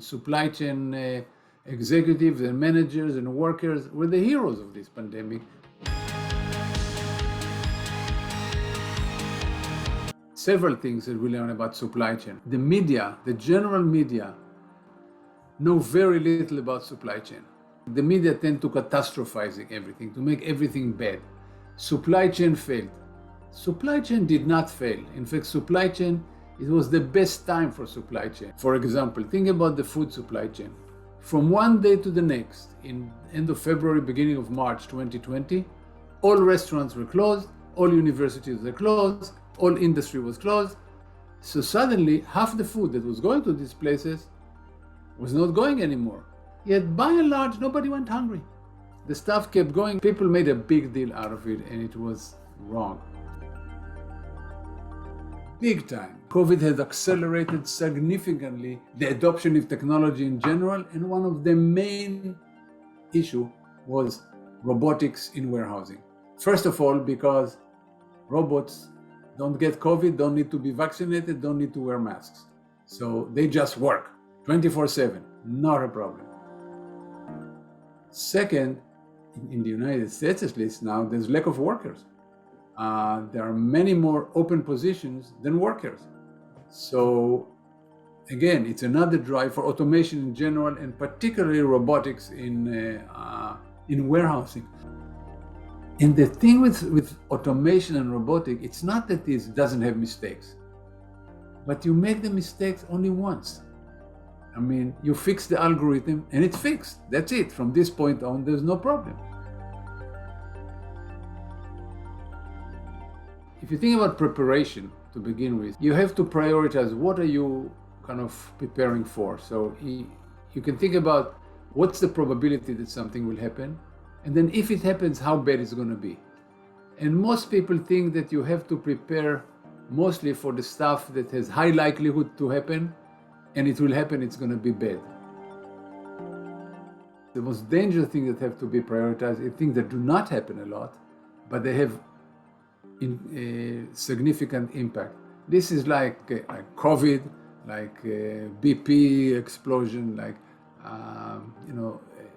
supply chain executives and managers and workers were the heroes of this pandemic. Several things that we learn about supply chain. The media, the general media, know very little about supply chain. The media tend to catastrophizing everything, to make everything bad. Supply chain failed. Supply chain did not fail. In fact, supply chain, it was the best time for supply chain. For example, think about the food supply chain. From one day to the next, in end of February, beginning of March 2020, all restaurants were closed, all universities were closed, all industry was closed. So suddenly, half the food that was going to these places was not going anymore. Yet by and large, nobody went hungry. The stuff kept going. People made a big deal out of it, and it was wrong. Big time. COVID has accelerated significantly the adoption of technology in general, and one of the main issues was robotics in warehousing. First of all, because robots don't get COVID, don't need to be vaccinated, don't need to wear masks. So they just work 24/7, not a problem. Second, in the United States at least now, there's lack of workers. There are many more open positions than workers. So again, it's another drive for automation in general, and particularly robotics in warehousing. And the thing with automation and robotic, it's not that it doesn't have mistakes, but you make the mistakes only once. I mean, you fix the algorithm and it's fixed. That's it. From this point on, there's no problem. If you think about preparation to begin with, you have to prioritize what are you kind of preparing for. So you can think about what's the probability that something will happen, and then if it happens, how bad it's going to be. And most people think that you have to prepare mostly for the stuff that has high likelihood to happen, and it will happen, it's going to be bad. The most dangerous things that have to be prioritized are things that do not happen a lot, but they have significant impact. This is like COVID, like BP explosion, like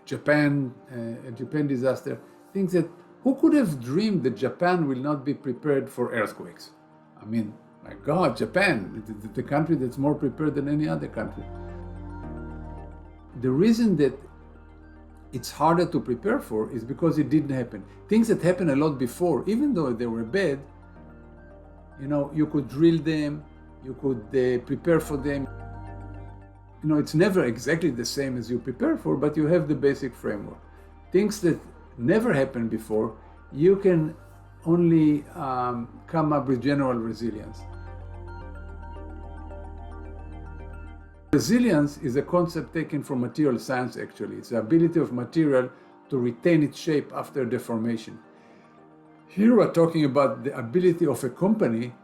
Japan disaster. Things that who could have dreamed that Japan will not be prepared for earthquakes? I mean, my God, Japan, the country that's more prepared than any other country. The reason that it's harder to prepare for is because it didn't happen. Things that happened a lot before, even though they were bad, you could drill them, you could prepare for them. It's never exactly the same as you prepare for, but you have the basic framework. Things that never happened before, you can only come up with general resilience. Resilience is a concept taken from material science, actually. It's the ability of material to retain its shape after deformation. Here we're talking about the ability of a company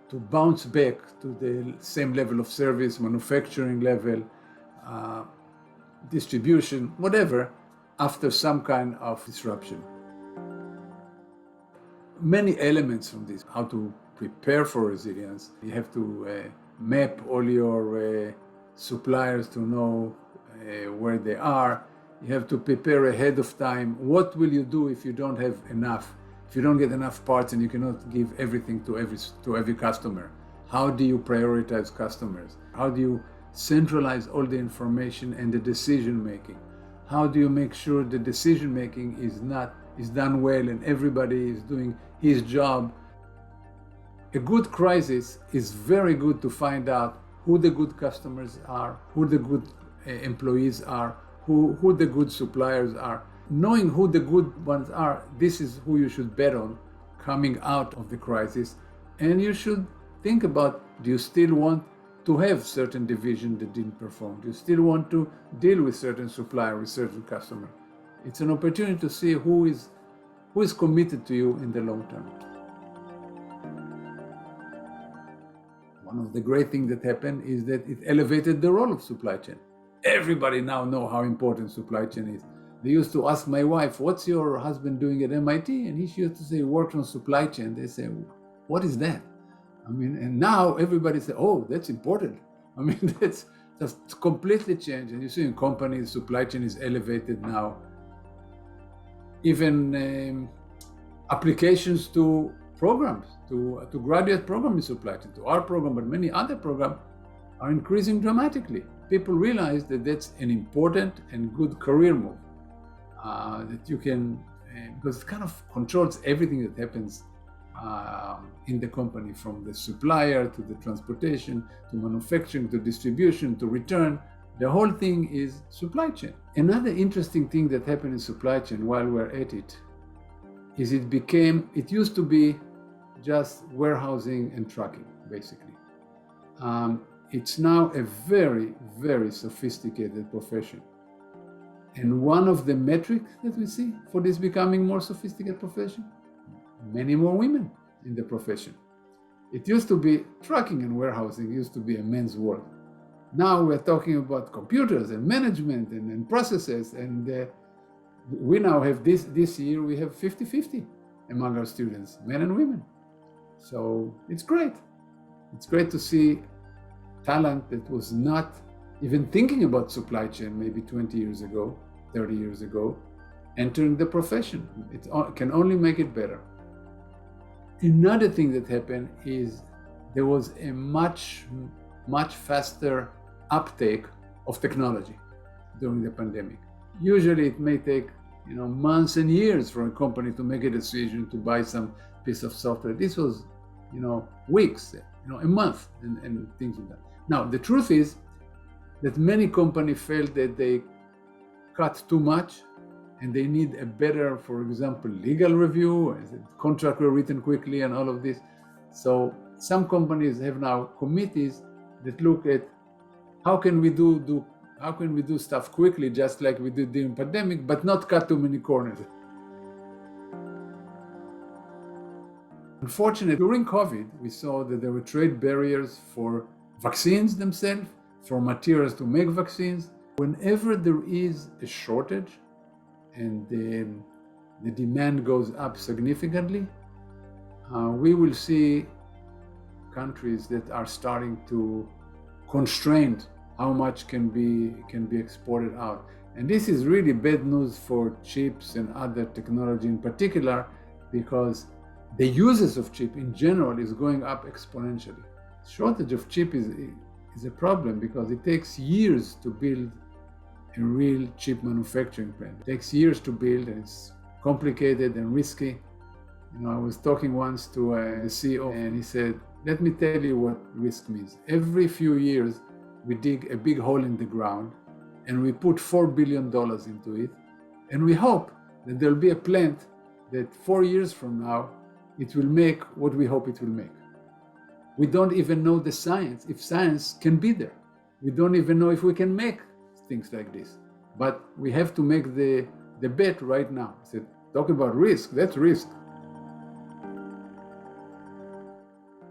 to bounce back to the same level of service, manufacturing level, distribution, whatever, after some kind of disruption. Many elements from this, how to prepare for resilience. You have to map all your suppliers to know where they are. You have to prepare ahead of time. What will you do if you don't have enough? If you don't get enough parts and you cannot give everything to every customer? How do you prioritize customers? How do you centralize all the information and the decision making? How do you make sure the decision making is done well and everybody is doing his job? A good crisis is very good to find out who the good customers are, who the good employees are, who the good suppliers are. Knowing who the good ones are, this is who you should bet on coming out of the crisis. And you should think about, do you still want to have certain division that didn't perform? Do you still want to deal with certain supplier, with certain customer? It's an opportunity to see who is committed to you in the long term. One of the great things that happened is that it elevated the role of supply chain. Everybody now knows how important supply chain is. They used to ask my wife, what's your husband doing at MIT? And she used to say, worked on supply chain. They say, what is that? I mean, and now everybody says, oh, that's important. I mean, that's Just completely changed. And you see in companies, supply chain is elevated now. Even applications to programs, to graduate program in supply chain, to our program, but many other programs are increasing dramatically. People realize that that's an important and good career move. That you can, because it kind of controls everything that happens in the company, from the supplier to the transportation, to manufacturing, to distribution, to return. The whole thing is supply chain. Another interesting thing that happened in supply chain while we're at it is it used to be just warehousing and trucking, basically. It's now a very, very sophisticated profession. And one of the metrics that we see for this becoming more sophisticated profession, many more women in the profession. It used to be trucking and warehousing used to be a men's world. Now we're talking about computers and management and processes, and we now have this year we have 50-50 among our students, men and women. So it's great. It's great to see talent that was not even thinking about supply chain maybe 20 years ago, 30 years ago, entering the profession. It can only make it better. Another thing that happened is there was a much faster uptake of technology during the pandemic. Usually it may take months and years for a company to make a decision to buy some piece of software. This was weeks, a month, and things like that. Now the truth is that many companies felt that they cut too much and they need a better, for example, legal review, contract were written quickly and all of this. So some companies have now committees that look at how can we do stuff quickly, just like we did during the pandemic, but not cut too many corners. Unfortunately, during COVID, we saw that there were trade barriers for vaccines themselves, for materials to make vaccines. Whenever there is a shortage and the demand goes up significantly, we will see countries that are starting to constrain how much can be exported out. And this is really bad news for chips and other technology in particular, because the uses of chip in general is going up exponentially. Shortage of chip is a problem because it takes years to build a real chip manufacturing plant. It takes years to build, and it's complicated and risky. I was talking once to a CEO, and he said, "Let me tell you what risk means. Every few years, we dig a big hole in the ground, and we put $4 billion into it, and we hope that there'll be a plant that 4 years from now, it will make what we hope it will make. We don't even know the science, if science can be there. We don't even know if we can make things like this. But we have to make the bet right now." I said, talk about risk, that's risk.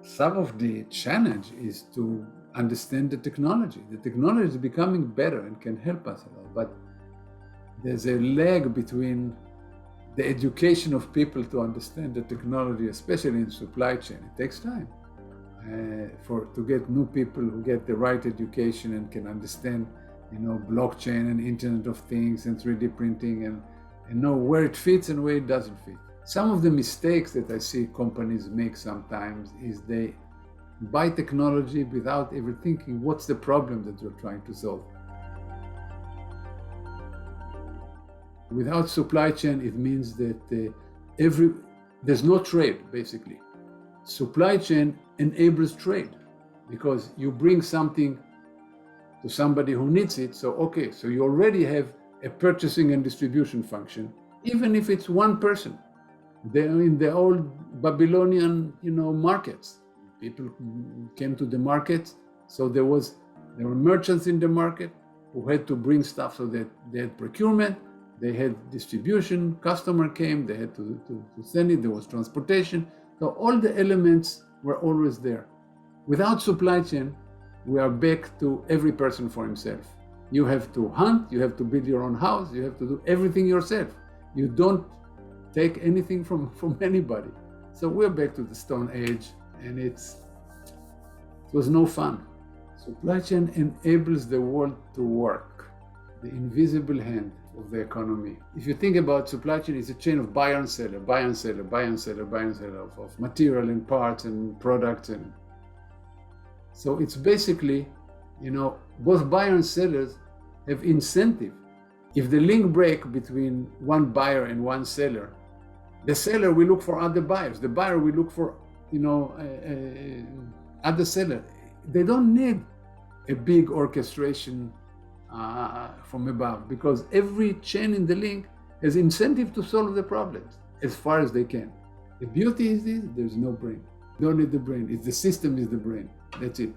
Some of the challenge is to understand the technology. The technology is becoming better and can help us a lot, but there's a lag between the education of people to understand the technology, especially in supply chain. It takes time to get new people who get the right education and can understand, blockchain and Internet of Things and 3D printing and know where it fits and where it doesn't fit. Some of the mistakes that I see companies make sometimes is they buy technology without ever thinking what's the problem that you're trying to solve. Without supply chain, it means that there's no trade, basically. Supply chain enables trade because you bring something to somebody who needs it. So you already have a purchasing and distribution function, even if it's one person. In the old Babylonian, markets, people came to the market, so there were merchants in the market who had to bring stuff, so that they had procurement, they had distribution, customer came, they had to send it, there was transportation. So all the elements were always there. Without supply chain, we are back to every person for himself. You have to hunt, you have to build your own house, you have to do everything yourself. You don't take anything from anybody. So we're back to the Stone Age, and it was no fun. Supply chain enables the world to work, the invisible hand of the economy. If you think about supply chain, it's a chain of buyer and seller, buyer and seller, buyer and seller, buyer and seller of material and parts and products. And so it's basically, both buyer and sellers have incentive. If the link break between one buyer and one seller, the seller will look for other buyers. The buyer will look for, other seller. They don't need a big orchestration from above, because every chain in the link has incentive to solve the problems as far as they can. The beauty is this: there's no brain. Don't need the brain. It's the system is the brain. That's it.